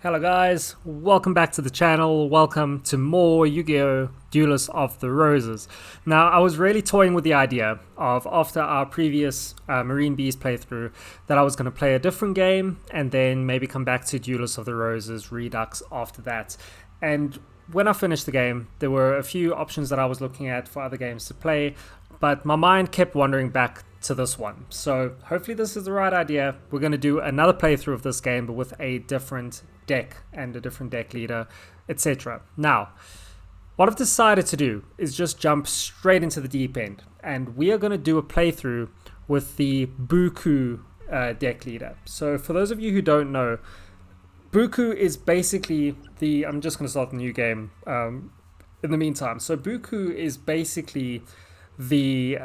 Hello guys, welcome back to the channel, welcome to more Yu-Gi-Oh! Duelists of the Roses. Now I was really toying with the idea of, after our previous Marine Beast playthrough, that I was going to play a different game and then maybe come back to Duelists of the Roses Redux after that. And when I finished the game, there were a few options that I was looking at for other games to play, but my mind kept wandering back to this one. So hopefully this is the right idea. We're going to do another playthrough of this game, but with a different deck and a different deck leader, etc. Now, what I've decided to do is just jump straight into the deep end, and we are going to do a playthrough with the BooKoo deck leader. So for those of you who don't know, BooKoo is basically the... I'm just going to start the new game in the meantime. So BooKoo is basically the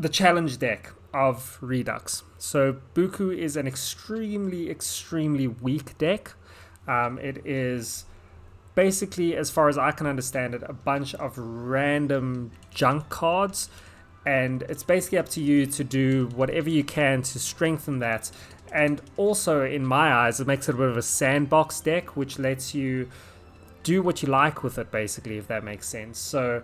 challenge deck of Redux. So BooKoo is an extremely weak deck. It is basically, as far as I can understand it, a bunch of random junk cards, and it's basically up to you to do whatever you can to strengthen that. And also, in my eyes, it makes it a bit of a sandbox deck, which lets you do what you like with it, basically, if that makes sense. So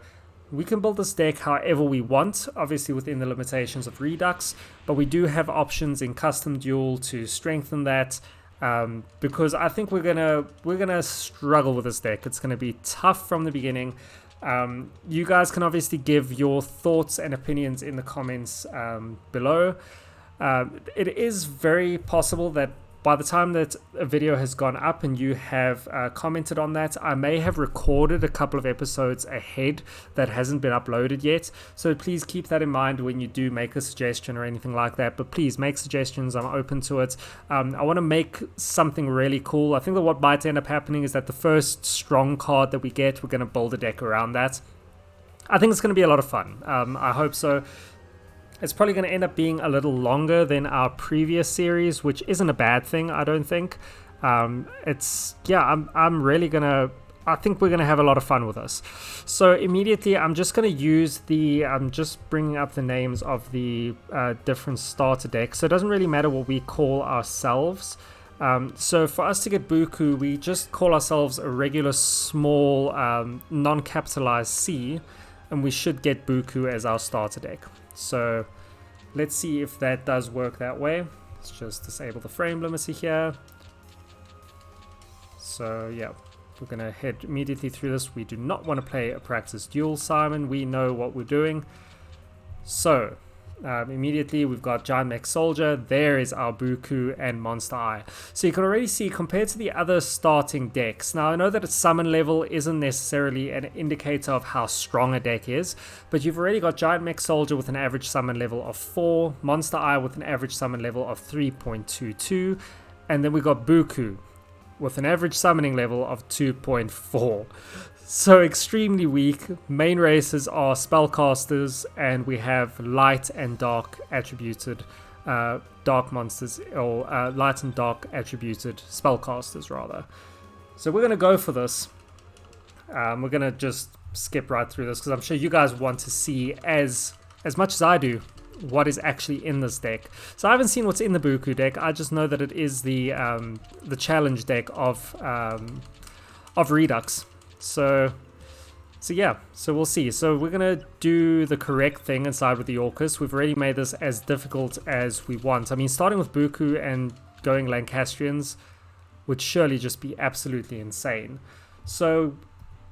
we can build this deck however we want, obviously within the limitations of Redux, but we do have options in custom duel to strengthen that, because I think we're gonna struggle with this deck. It's gonna be tough from the beginning. You guys can obviously give your thoughts and opinions in the comments below. It is very possible that by the time that a video has gone up and you have commented on that, I may have recorded a couple of episodes ahead that hasn't been uploaded yet. So please keep that in mind when you do make a suggestion or anything like that. But please make suggestions. I'm open to it. I want to make something really cool. I think that what might end up happening is that the first strong card that we get, we're going to build a deck around that. I think it's going to be a lot of fun. I hope so. It's probably going to end up being a little longer than our previous series, which isn't a bad thing, I don't think. I'm really going to... I think we're going to have a lot of fun with this. So immediately, I'm just going to use the... I'm just bringing up the names of the different starter decks. So it doesn't really matter what we call ourselves. So for us to get BooKoo, we just call ourselves a regular small non-capitalized C, and we should get BooKoo as our starter deck. So let's see if that does work that way. Let's just disable the frame limiter here. So yeah, we're going to head immediately through this. We do not want to play a practice duel, Simon. We know what we're doing. So immediately we've got Giant Mech Soldier. There is our BooKoo and Monster Eye. So you can already see, compared to the other starting decks, now I know that its summon level isn't necessarily an indicator of how strong a deck is, but you've already got Giant Mech Soldier with an average summon level of 4, Monster Eye with an average summon level of 3.22, and then we got BooKoo with an average summoning level of 2.4. So extremely weak. Main races are spellcasters, and we have light and dark attributed dark monsters, or light and dark attributed spellcasters rather. So we're going to go for this. We're going to just skip right through this because I'm sure you guys want to see as much as I do what is actually in this deck. So I haven't seen what's in the BooKoo deck. I just know that it is the challenge deck of Redux. So yeah, so we'll see. So we're going to do the correct thing and side with the Orcus. We've already made this as difficult as we want. I mean, starting with BooKoo and going Lancastrians would surely just be absolutely insane. So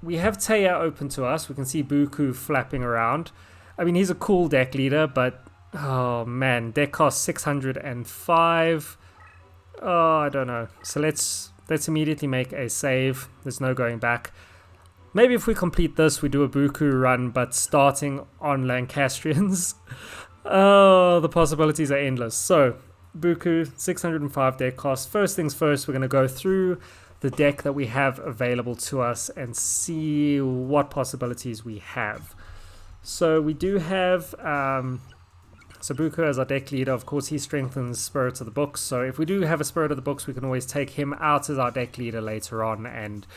we have Taya open to us. We can see BooKoo flapping around. I mean, he's a cool deck leader, but oh man, deck cost 605. Oh, I don't know. So let's immediately make a save. There's no going back. Maybe if we complete this, we do a BooKoo run, but starting on Lancastrians. Oh, the possibilities are endless. So, BooKoo, 605 deck cost. First things first, we're going to go through the deck that we have available to us and see what possibilities we have. So, we do have... So BooKoo as our deck leader, of course, he strengthens Spirit of the Books. So if we do have a Spirit of the Books, we can always take him out as our deck leader later on and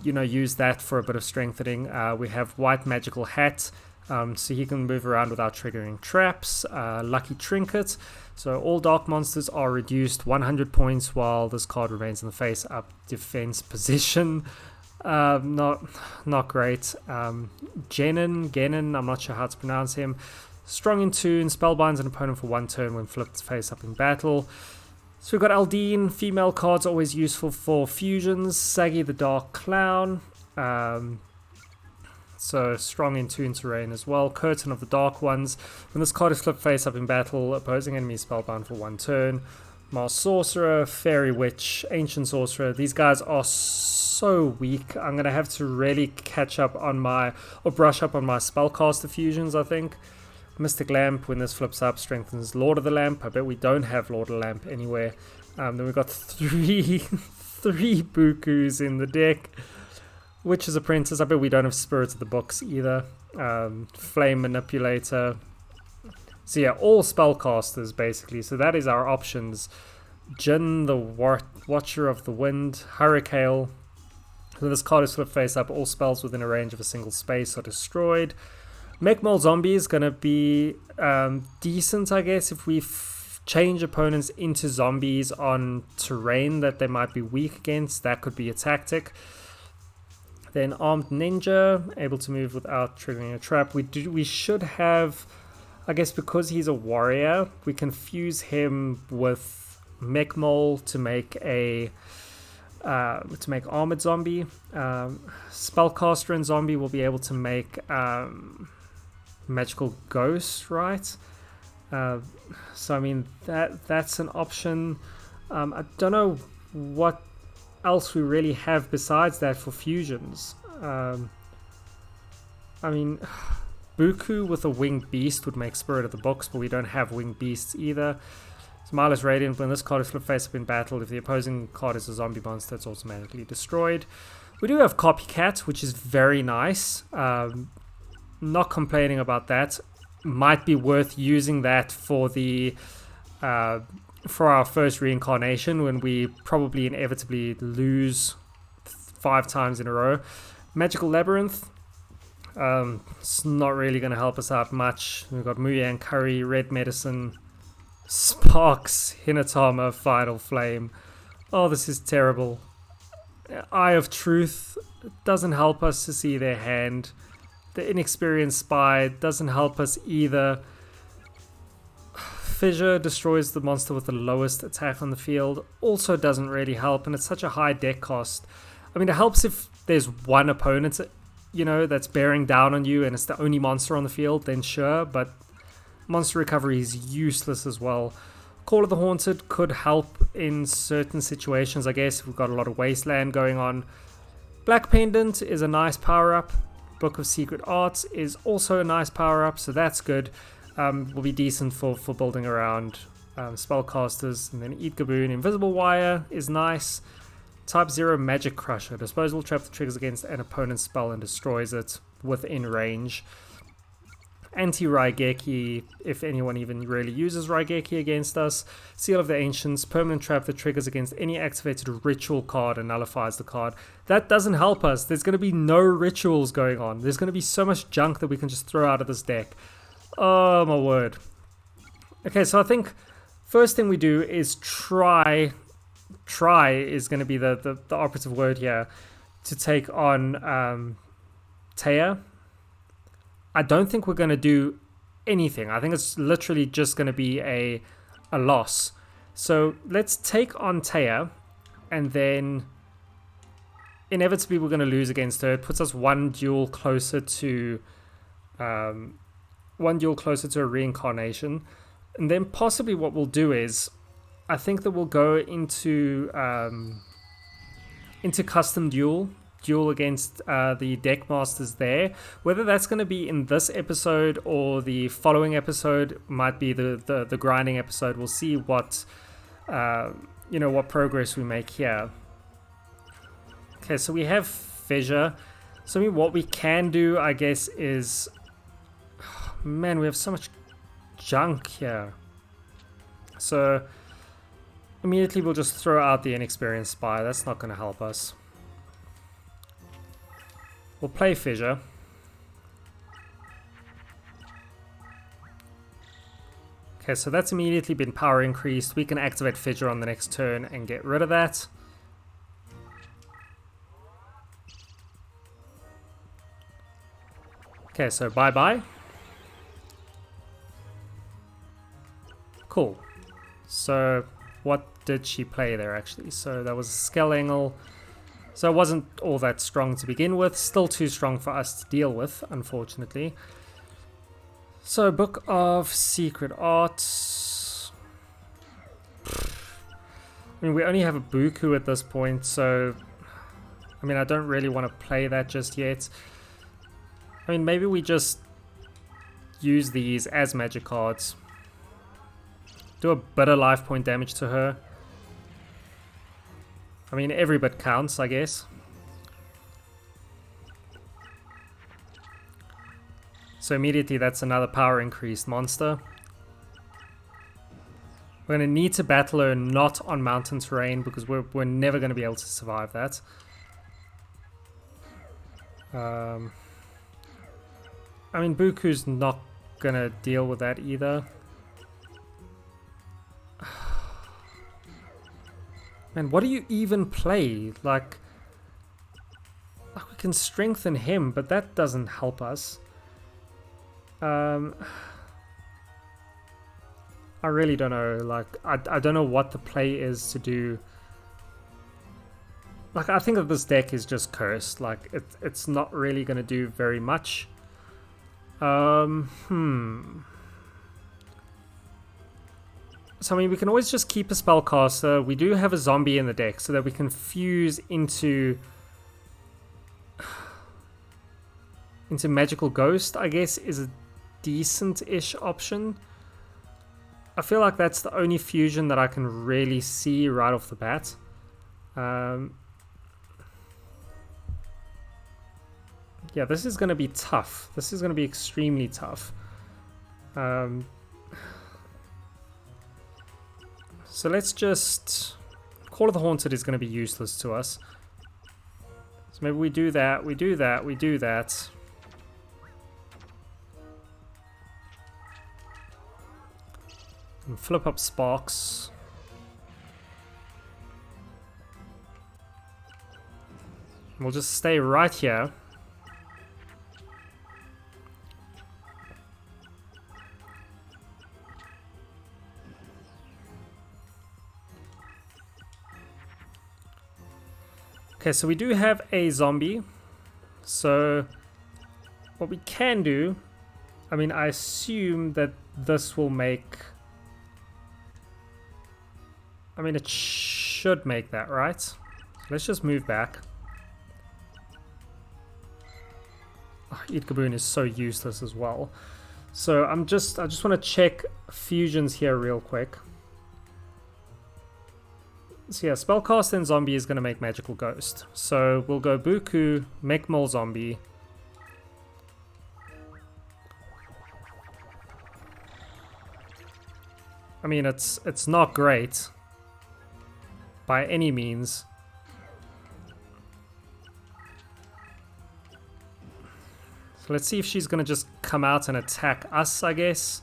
use that for a bit of strengthening. We have White Magical Hat. So he can move around without triggering traps. Lucky Trinket. So all dark monsters are reduced 100 points while this card remains in the face-up defense position. Not great. Genin, I'm not sure how to pronounce him. Strong in tune, spellbinds an opponent for 1 turn when flipped face-up in battle. So we've got Aldine, female cards always useful for fusions. Saggy the Dark Clown. So strong in tune terrain as well. Curtain of the Dark Ones. When this card is flipped face up in battle, opposing enemy is spellbound for 1 turn. Mars Sorcerer, Fairy Witch, Ancient Sorcerer. These guys are so weak. I'm going to have to really catch up on brush up on my spellcaster fusions, I think. Mystic Lamp, when this flips up, strengthens Lord of the Lamp. I bet we don't have Lord of the Lamp anywhere. Then we've got three BooKoos in the deck. Witch's Apprentice, I bet we don't have Spirits of the Books either. Flame Manipulator. So yeah, all spellcasters basically. So that is our options. Jin, the Watcher of the Wind. Hurricane. When this card is flipped face up, all spells within a range of a single space are destroyed. Mechmole Zombie is going to be decent, I guess, if we change opponents into zombies on terrain that they might be weak against. That could be a tactic. Then Armed Ninja, able to move without triggering a trap. We should have, I guess, because he's a warrior, we can fuse him with Mechmole to make Armored Zombie. Spellcaster and Zombie will be able to make Magical Ghost, right? So I mean that's an option. I don't know what else we really have besides that for fusions. I mean, BooKoo with a Winged Beast would make Spirit of the Books, but we don't have Winged Beasts either. Smiler's Radiant, when this card is flipped face up in battle, if the opposing card is a zombie monster, it's automatically destroyed. We do have Copycat, which is very nice. Not complaining about that. Might be worth using that for for our first reincarnation when we probably inevitably lose 5 times in a row. Magical Labyrinth. It's not really going to help us out much. We've got Muyang Curry, Red Medicine, Sparks, Hinatama, Final Flame. Oh, this is terrible. Eye of Truth doesn't help us to see their hand. The Inexperienced Spy doesn't help us either. Fissure destroys the monster with the lowest attack on the field. Also doesn't really help, and it's such a high deck cost. I mean, it helps if there's one opponent, that's bearing down on you and it's the only monster on the field, then sure, but monster recovery is useless as well. Call of the Haunted could help in certain situations, I guess, if we've got a lot of wasteland going on. Black Pendant is a nice power-up. Book of Secret Arts is also a nice power-up, so that's good. Will be decent for building around spellcasters. And then Eat Gaboon. Invisible Wire is nice. Type 0 Magic Crusher. Disposable trap that triggers against an opponent's spell and destroys it within range. Anti-Raigeki, if anyone even really uses Raigeki against us. Seal of the Ancients. Permanent trap that triggers against any activated ritual card and nullifies the card. That doesn't help us. There's going to be no rituals going on. There's going to be so much junk that we can just throw out of this deck. Oh my word. Okay, so I think first thing we do is try is going to be the operative word here, to take on Taya. I don't think we're going to do anything. I think it's literally just going to be a loss. So let's take on Taya, and then inevitably we're going to lose against her. It puts us one duel closer to a reincarnation. And then possibly what we'll do is, I think that we'll go into custom duel against the deck masters there. Whether that's going to be in this episode or the following episode, might be the grinding episode. We'll see what what progress we make here. Okay, so we have Fissure. So I mean, what we can do, I guess, is, man, we have so much junk here. So immediately we'll just throw out the Inexperienced Spy. That's not going to help us. We'll play Fissure. Okay, so that's immediately been power increased. We can activate Fidger on the next turn and get rid of that. Okay, so bye-bye. Cool. So what did she play there actually? So that was Skelengel. So it wasn't all that strong to begin with. Still too strong for us to deal with, unfortunately. So Book of Secret Arts. I mean, we only have a BooKoo at this point, so I mean, I don't really want to play that just yet. I mean, maybe we just use these as magic cards. Do a bit of life point damage to her. I mean, every bit counts, I guess. So immediately that's another power increased monster. We're going to need to battle her not on mountain terrain because we're never going to be able to survive that. I mean, BooKoo's not going to deal with that either. Man, what do you even play? Like we can strengthen him, but that doesn't help us. I really don't know. Like, I don't know what the play is to do. Like, I think that this deck is just cursed. Like, it's not really going to do very much. So, I mean, we can always just keep a spellcaster. We do have a zombie in the deck so that we can fuse into Magical Ghost, I guess, is a decent-ish option. I feel like that's the only fusion that I can really see right off the bat. Yeah, this is going to be tough. This is going to be extremely tough. So let's just... Call of the Haunted is going to be useless to us. So maybe we do that, we do that, we do that. And flip up Sparks. We'll just stay right here. Okay, so we do have a zombie. So what we can do, I mean, I assume that this will make... I mean, it should make that, right? So let's just move back. Oh, Eat Gaboon is so useless as well. So I just want to check fusions here real quick. So yeah, Spellcast and Zombie is going to make Magical Ghost. So we'll go BooKoo, make more Zombie. I mean, it's not great by any means. So let's see if she's going to just come out and attack us, I guess.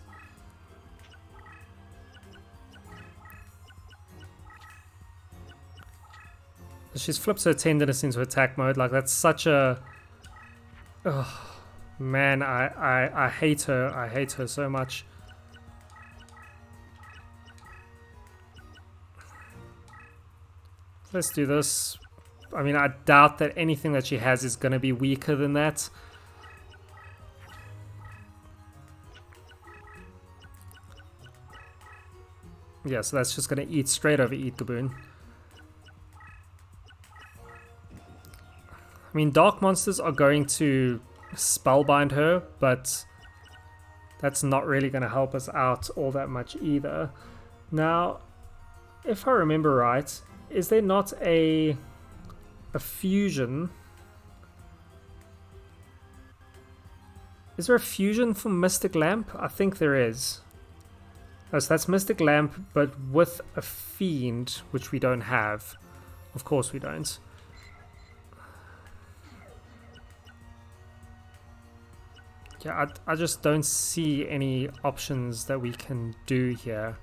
She's flipped her tenderness into attack mode. Like, that's such a... Oh, man, I hate her. I hate her so much. Let's do this. I mean, I doubt that anything that she has is going to be weaker than that. Yeah, so that's just going to eat straight over Eat Gaboon. I mean, Dark Monsters are going to Spellbind her, but that's not really going to help us out all that much either. Now, if I remember right, is there not a fusion? Is there a fusion for Mystic Lamp? I think there is. Oh, so that's Mystic Lamp, but with a Fiend, which we don't have. Of course we don't. Yeah, I just don't see any options that we can do here.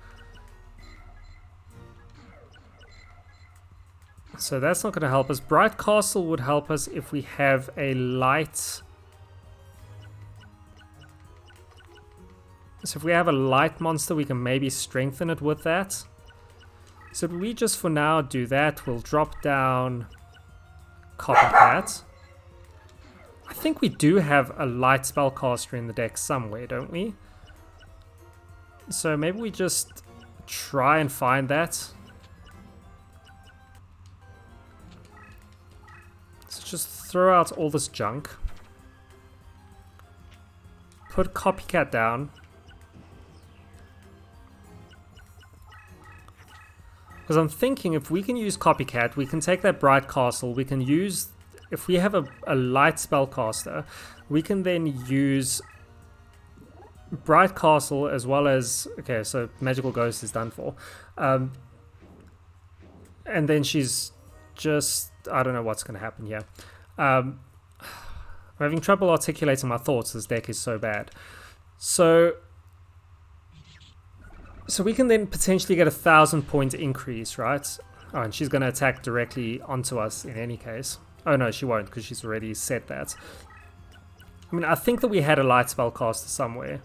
So that's not going to help us. Bright Castle would help us if we have a light. So if we have a light monster, we can maybe strengthen it with that. So if we just for now do that, we'll drop down Copycat. I think we do have a light spellcaster in the deck somewhere, don't we? So maybe we just try and find that. So just throw out all this junk. Put Copycat down. Because I'm thinking if we can use Copycat, we can take that Bright Castle, we can use, if we have a light spellcaster, we can then use Bright Castle as well as, okay, so Magical Ghost is done for. And then she's just, I don't know what's going to happen here. I'm having trouble articulating my thoughts, this deck is so bad. So we can then potentially get 1,000-point increase, right? Oh, and she's going to attack directly onto us in any case. Oh no, she won't, because she's already said that. I mean, I think that we had a light spellcaster somewhere.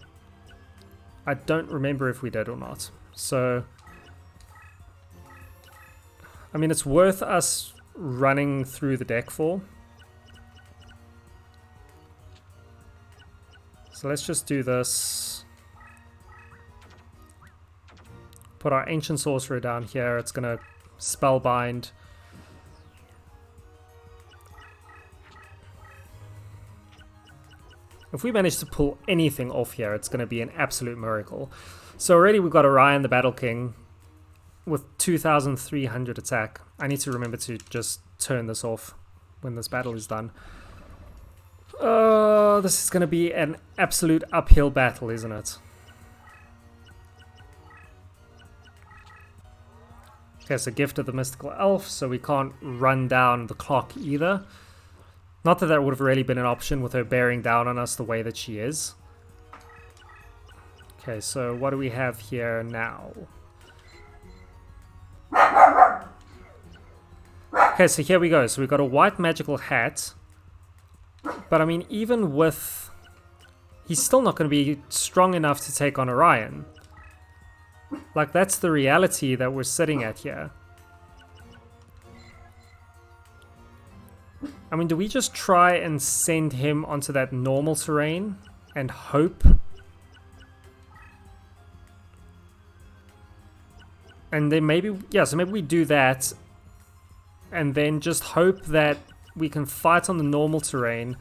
I don't remember if we did or not. So, I mean, it's worth us running through the deck for. So let's just do this. Put our Ancient Sorcerer down here. It's going to Spellbind. If we manage to pull anything off here, it's going to be an absolute miracle. So already we've got Orion the Battle King with 2,300 attack. I need to remember to just turn this off when this battle is done. This is going to be an absolute uphill battle, isn't it? Okay, so Gift of the Mystical Elf, so we can't run down the clock either. Not that that would have really been an option with her bearing down on us the way that she is. Okay, so what do we have here now? Okay, so here we go. So we've got a white magical hat. But I mean, even with... he's still not going to be strong enough to take on Orion. Like, that's the reality that we're sitting at here. I mean, do we just try and send him onto that normal terrain and hope? And then maybe, yeah, so maybe we do that and then just hope that we can fight on the normal terrain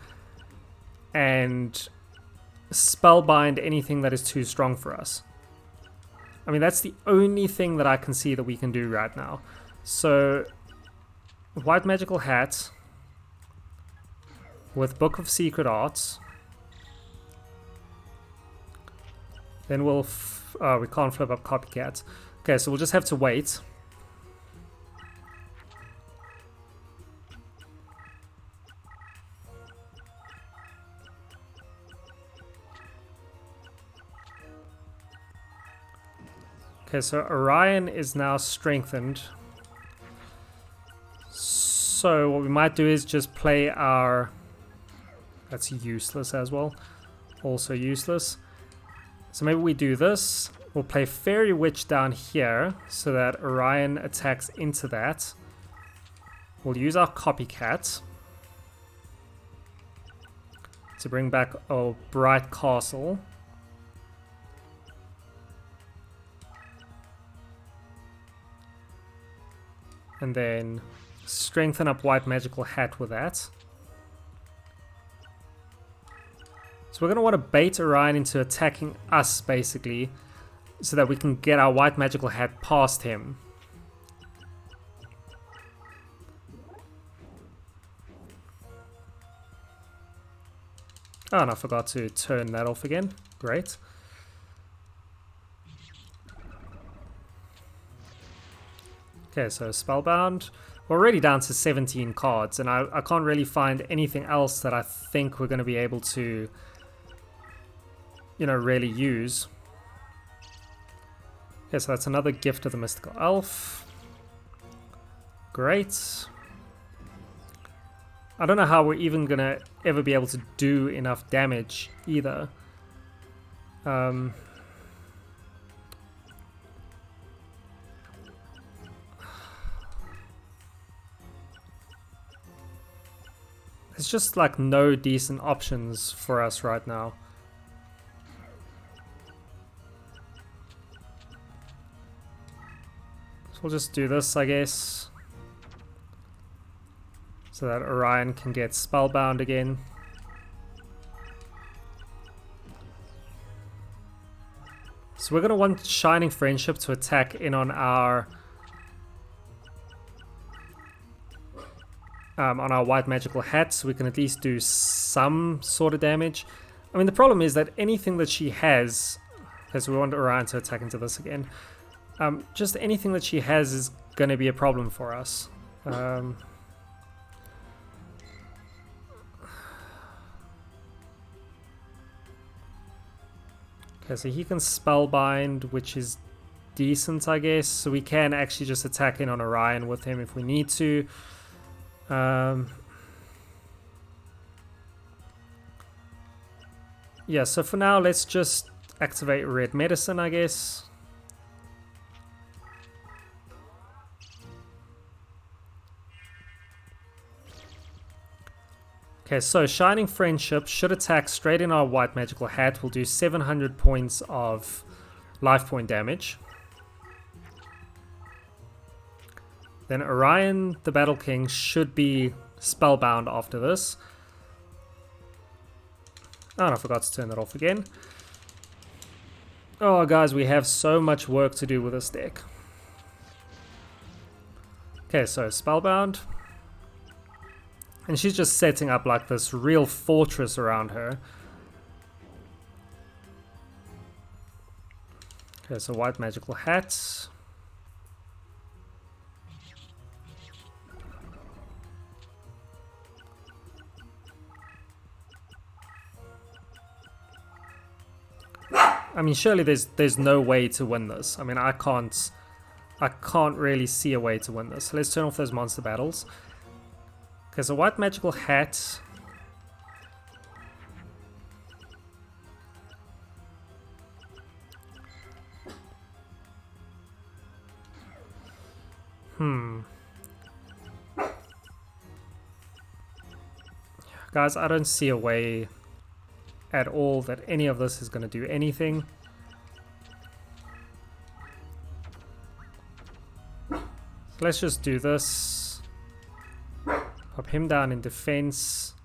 and spellbind anything that is too strong for us. I mean, that's the only thing that I can see that we can do right now. So, white magical hat with Book of Secret Arts. Then we'll... we can't flip up Copycat. Okay, so we'll just have to wait. Okay, so Orion is now strengthened. So what we might do is just play our... that's useless as well. Also useless. So maybe we do this. We'll play Fairy Witch down here so that Orion attacks into that. We'll use our Copycat to bring back our Bright Castle. And then strengthen up White Magical Hat with that. So we're going to want to bait Orion into attacking us, basically, so that we can get our White Magical Hat past him. Oh, and I forgot to turn that off again. Great. Okay, so Spellbound. We're already down to 17 cards, and I can't really find anything else that I think we're going to be able to you know, really use. Okay, so that's another gift of the Mystical Elf. Great. I don't know how we're even gonna ever be able to do enough damage either. There's just like no decent options for us right now. So we'll just do this, I guess, so that Orion can get spellbound again. So we're going to want Shining Friendship to attack in on our White Magical Hat, so we can at least do some sort of damage. I mean, the problem is that anything that she has, because we want Orion to attack into this again, just anything that she has is going to be a problem for us. Okay, so he can Spellbind, which is decent, I guess. So we can actually just attack in on Orion with him if we need to. Yeah, so for now, let's just activate Red Medicine, I guess. Okay, so Shining Friendship should attack straight in our White Magical Hat. We'll do 700 points of life point damage. Then Orion, the Battle King, should be spellbound after this. Oh, and I forgot to turn that off again. Oh, guys, we have so much work to do with this deck. Okay, so spellbound. And she's just setting up like this real fortress around her. Okay, so White Magical Hat. I mean, surely there's no way to win this. I mean, I can't really see a way to win this. So let's turn off those monster battles. Okay, so White Magical Hat. Guys, I don't see a way at all that any of this is going to do anything. So let's just do this. Pop him down in defense.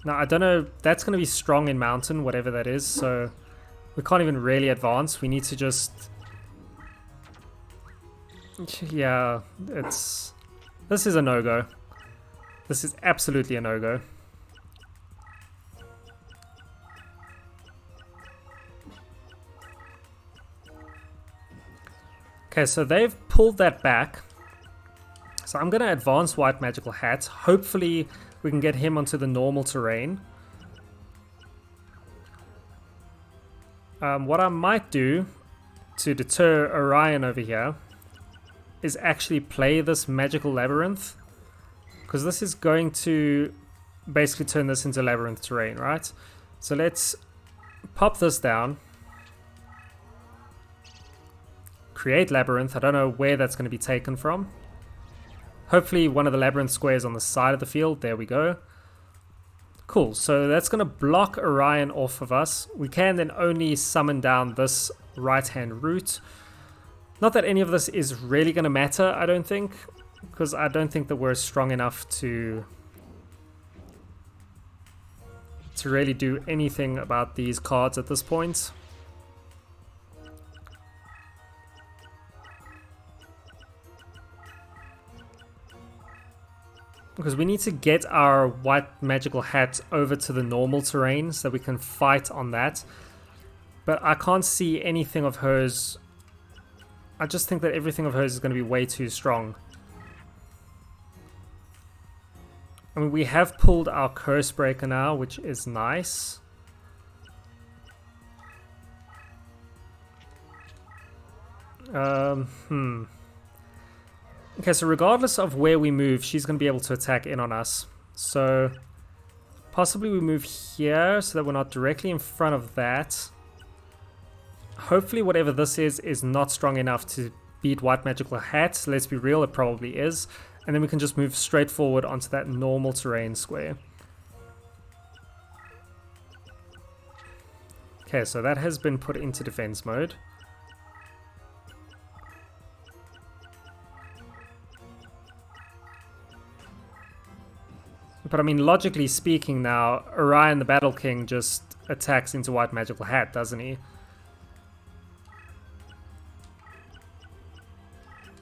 Now, I don't know, that's going to be strong in mountain, whatever that is, so we can't even really advance. We need to just... Yeah, this is a no-go. This is absolutely a no-go. Okay, so they've pulled that back. So I'm going to advance White Magical Hat. Hopefully we can get him onto the normal terrain. What I might do to deter Orion over here is actually play this Magical Labyrinth. Because this is going to basically turn this into Labyrinth terrain, right? So let's pop this down. Create Labyrinth. I don't know where that's going to be taken from. Hopefully one of the Labyrinth squares on the side of the field. There we go. Cool, so that's going to block Orion off of us. We can then only summon down this right-hand route. Not that any of this is really going to matter, I don't think. Because I don't think that we're strong enough to really do anything about these cards at this point. Because we need to get our White Magical Hat over to the normal terrain so that we can fight on that. But I can't see anything of hers. I just think that everything of hers is going to be way too strong. I mean, we have pulled our Curse Breaker now, which is nice. Okay, so regardless of where we move, she's going to be able to attack in on us. So possibly we move here so that we're not directly in front of that. Hopefully whatever this is not strong enough to beat White Magical Hat. Let's be real, it probably is. And then we can just move straight forward onto that normal terrain square. Okay, so that has been put into defense mode. But I mean, logically speaking now, Orion the Battle King just attacks into White Magical Hat, doesn't he?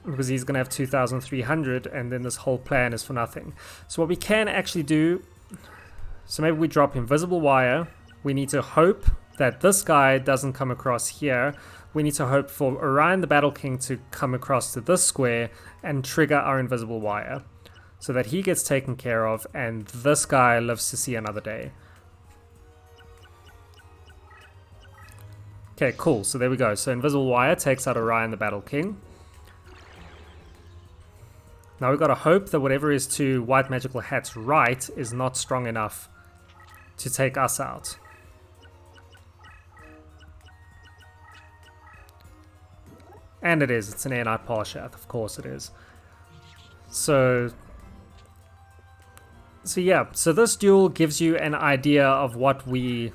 Because he's going to have 2,300 and then this whole plan is for nothing. So what we can actually do, so maybe we drop Invisible Wire. We need to hope that this guy doesn't come across here. We need to hope for Orion the Battle King to come across to this square and trigger our Invisible Wire, so that he gets taken care of and this guy lives to see another day. Okay, cool. So there we go. So Invisible Wire takes out Orion the Battle King. Now we've got to hope that whatever is to White Magical Hat's right is not strong enough to take us out. And it is. It's an Air Knight Parshath. Of course it is. So yeah. So this duel gives you an idea of what we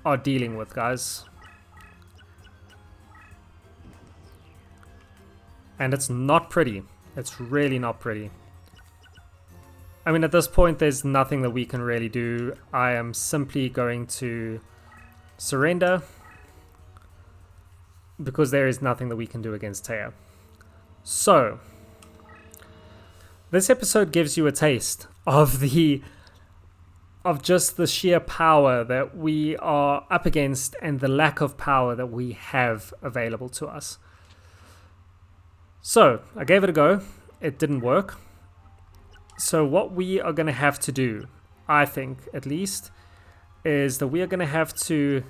are dealing with, guys. And it's not pretty. It's really not pretty. I mean, at this point, there's nothing that we can really do. I am simply going to surrender, because there is nothing that we can do against Taya. So, this episode gives you a taste of just the sheer power that we are up against and the lack of power that we have available to us. So, I gave it a go. It didn't work. So what we are going to have to do, I think at least, is that we are going to have to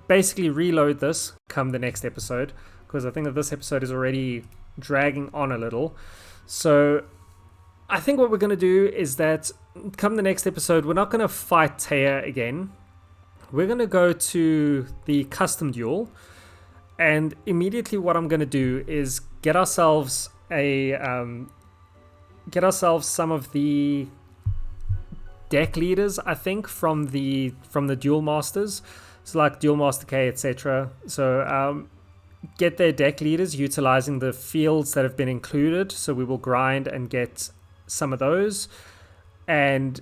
basically reload this come the next episode, because I think that this episode is already dragging on a little. So I think what we're going to do is that come the next episode, we're not going to fight Taya again. We're going to go to the custom duel. And immediately what I'm going to do is get ourselves some of the deck leaders, I think, from the duel masters, so like Duel Master K, etc. So get their deck leaders utilizing the fields that have been included. So we will grind and get some of those, and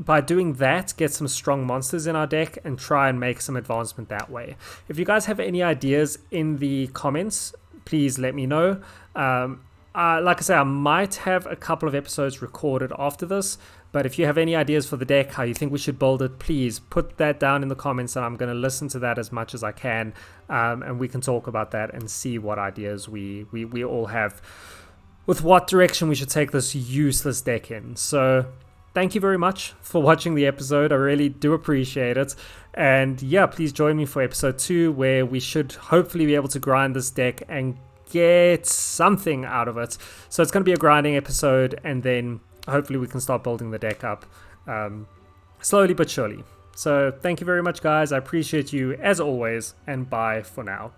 by doing that, get some strong monsters in our deck and try and make some advancement that way. If you guys have any ideas in the comments, please let me know. Like I say, I might have a couple of episodes recorded after this, but if you have any ideas for the deck, how you think we should build it, please put that down in the comments, and I'm going to listen to that as much as I can, and we can talk about that and see what ideas we all have with what direction we should take this useless deck in. So thank you very much for watching the episode. I really do appreciate it. And yeah, please join me for episode 2, where we should hopefully be able to grind this deck and get something out of it. So it's going to be a grinding episode, and then hopefully we can start building the deck up slowly but surely. So thank you very much, guys. I appreciate you as always, and bye for now.